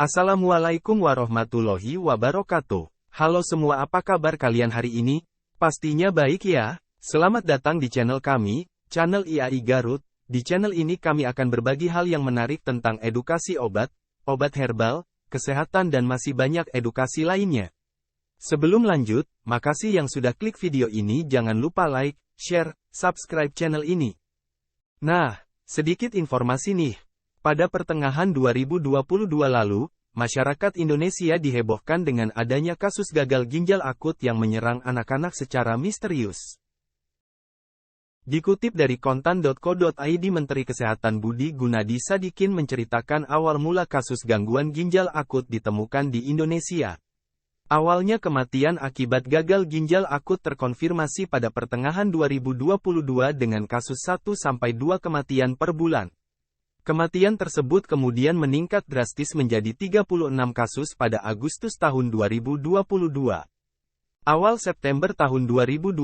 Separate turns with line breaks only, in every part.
Assalamualaikum warahmatullahi wabarakatuh. Halo semua, apa kabar kalian hari ini? Pastinya baik ya. Selamat datang di channel kami, channel IAI Garut. Di channel ini kami akan berbagi hal yang menarik tentang edukasi obat, obat herbal, kesehatan dan masih banyak edukasi lainnya. Sebelum lanjut, makasih yang sudah klik video ini, jangan lupa like, share, subscribe channel ini. Nah, sedikit informasi nih. Pada pertengahan 2022 lalu, masyarakat Indonesia dihebohkan dengan adanya kasus gagal ginjal akut yang menyerang anak-anak secara misterius. Dikutip dari kontan.co.id, Menteri Kesehatan Budi Gunadi Sadikin menceritakan awal mula kasus gangguan ginjal akut ditemukan di Indonesia. Awalnya kematian akibat gagal ginjal akut terkonfirmasi pada pertengahan 2022 dengan kasus 1-2 kematian per bulan. Kematian tersebut kemudian meningkat drastis menjadi 36 kasus pada Agustus tahun 2022. Awal September tahun 2022,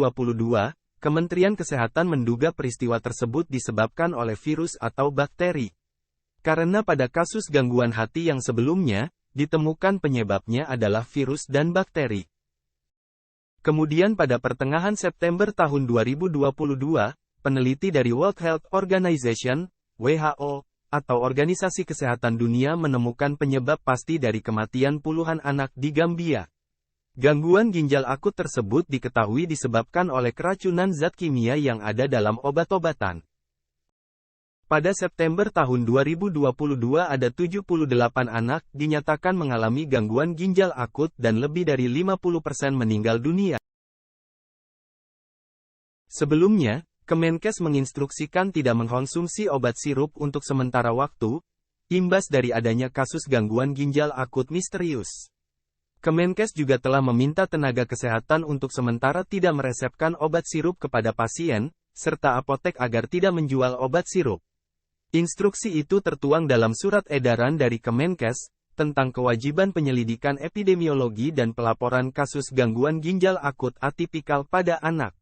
Kementerian Kesehatan menduga peristiwa tersebut disebabkan oleh virus atau bakteri. Karena pada kasus gangguan hati yang sebelumnya, ditemukan penyebabnya adalah virus dan bakteri. Kemudian pada pertengahan September tahun 2022, peneliti dari World Health Organization, WHO, atau Organisasi Kesehatan Dunia menemukan penyebab pasti dari kematian puluhan anak di Gambia. Gangguan ginjal akut tersebut diketahui disebabkan oleh keracunan zat kimia yang ada dalam obat-obatan. Pada September tahun 2022 ada 78 anak dinyatakan mengalami gangguan ginjal akut dan lebih dari 50% meninggal dunia. Sebelumnya, Kemenkes menginstruksikan tidak mengkonsumsi obat sirup untuk sementara waktu, imbas dari adanya kasus gangguan ginjal akut misterius. Kemenkes juga telah meminta tenaga kesehatan untuk sementara tidak meresepkan obat sirup kepada pasien, serta apotek agar tidak menjual obat sirup. Instruksi itu tertuang dalam surat edaran dari Kemenkes, tentang kewajiban penyelidikan epidemiologi dan pelaporan kasus gangguan ginjal akut atipikal pada anak.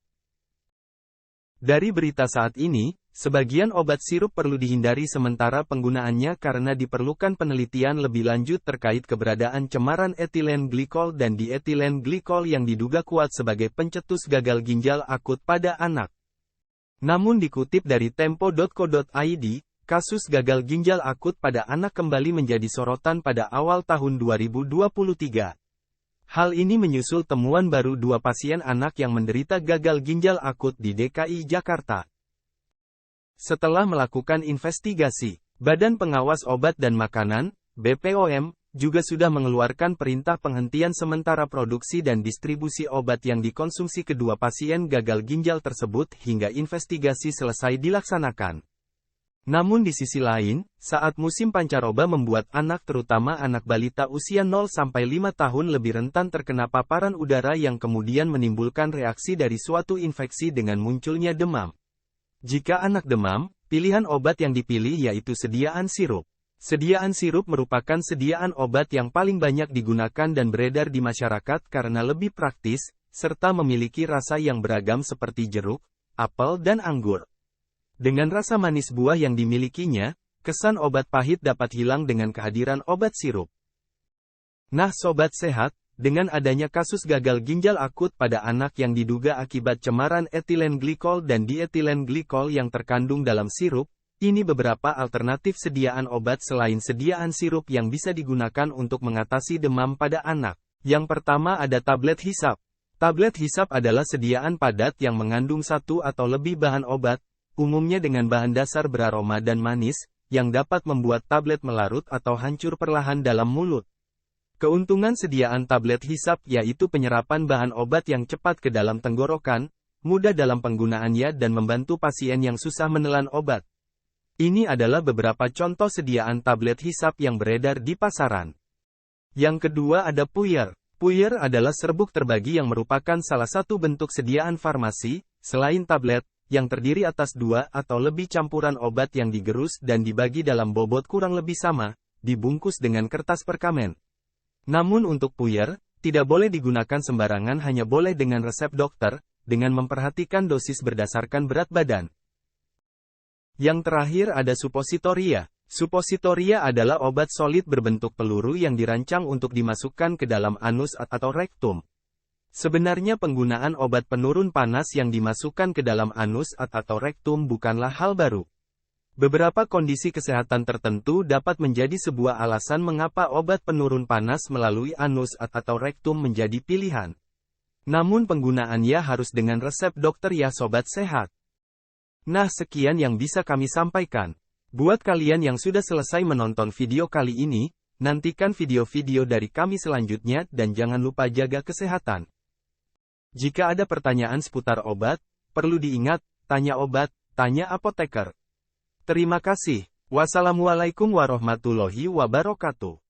Dari berita saat ini, sebagian obat sirup perlu dihindari sementara penggunaannya karena diperlukan penelitian lebih lanjut terkait keberadaan cemaran etilen glikol dan dietilen glikol yang diduga kuat sebagai pencetus gagal ginjal akut pada anak. Namun dikutip dari tempo.co.id, kasus gagal ginjal akut pada anak kembali menjadi sorotan pada awal tahun 2023. Hal ini menyusul temuan baru 2 pasien anak yang menderita gagal ginjal akut di DKI Jakarta. Setelah melakukan investigasi, Badan Pengawas Obat dan Makanan, BPOM, juga sudah mengeluarkan perintah penghentian sementara produksi dan distribusi obat yang dikonsumsi kedua pasien gagal ginjal tersebut hingga investigasi selesai dilaksanakan. Namun di sisi lain, saat musim pancaroba membuat anak terutama anak balita usia 0-5 tahun lebih rentan terkena paparan udara yang kemudian menimbulkan reaksi dari suatu infeksi dengan munculnya demam. Jika anak demam, pilihan obat yang dipilih yaitu sediaan sirup. Sediaan sirup merupakan sediaan obat yang paling banyak digunakan dan beredar di masyarakat karena lebih praktis, serta memiliki rasa yang beragam seperti jeruk, apel dan anggur. Dengan rasa manis buah yang dimilikinya, kesan obat pahit dapat hilang dengan kehadiran obat sirup. Nah sobat sehat, dengan adanya kasus gagal ginjal akut pada anak yang diduga akibat cemaran etilen glikol dan dietilen glikol yang terkandung dalam sirup, ini beberapa alternatif sediaan obat selain sediaan sirup yang bisa digunakan untuk mengatasi demam pada anak. Yang pertama ada tablet hisap. Tablet hisap adalah sediaan padat yang mengandung 1 atau lebih bahan obat, umumnya dengan bahan dasar beraroma dan manis, yang dapat membuat tablet melarut atau hancur perlahan dalam mulut. Keuntungan sediaan tablet hisap yaitu penyerapan bahan obat yang cepat ke dalam tenggorokan, mudah dalam penggunaannya dan membantu pasien yang susah menelan obat. Ini adalah beberapa contoh sediaan tablet hisap yang beredar di pasaran. Yang kedua ada puyer. Puyer adalah serbuk terbagi yang merupakan salah satu bentuk sediaan farmasi, selain tablet, yang terdiri atas 2 atau lebih campuran obat yang digerus dan dibagi dalam bobot kurang lebih sama, dibungkus dengan kertas perkamen. Namun untuk puyer, tidak boleh digunakan sembarangan, hanya boleh dengan resep dokter, dengan memperhatikan dosis berdasarkan berat badan. Yang terakhir ada supositoria. Suppositoria adalah obat solid berbentuk peluru yang dirancang untuk dimasukkan ke dalam anus atau rektum. Sebenarnya penggunaan obat penurun panas yang dimasukkan ke dalam anus atau rektum bukanlah hal baru. Beberapa kondisi kesehatan tertentu dapat menjadi sebuah alasan mengapa obat penurun panas melalui anus atau rektum menjadi pilihan. Namun penggunaannya harus dengan resep dokter ya sobat sehat. Nah sekian yang bisa kami sampaikan. Buat kalian yang sudah selesai menonton video kali ini, nantikan video-video dari kami selanjutnya dan jangan lupa jaga kesehatan. Jika ada pertanyaan seputar obat, perlu diingat, tanya obat, tanya apoteker. Terima kasih. Wassalamualaikum warahmatullahi wabarakatuh.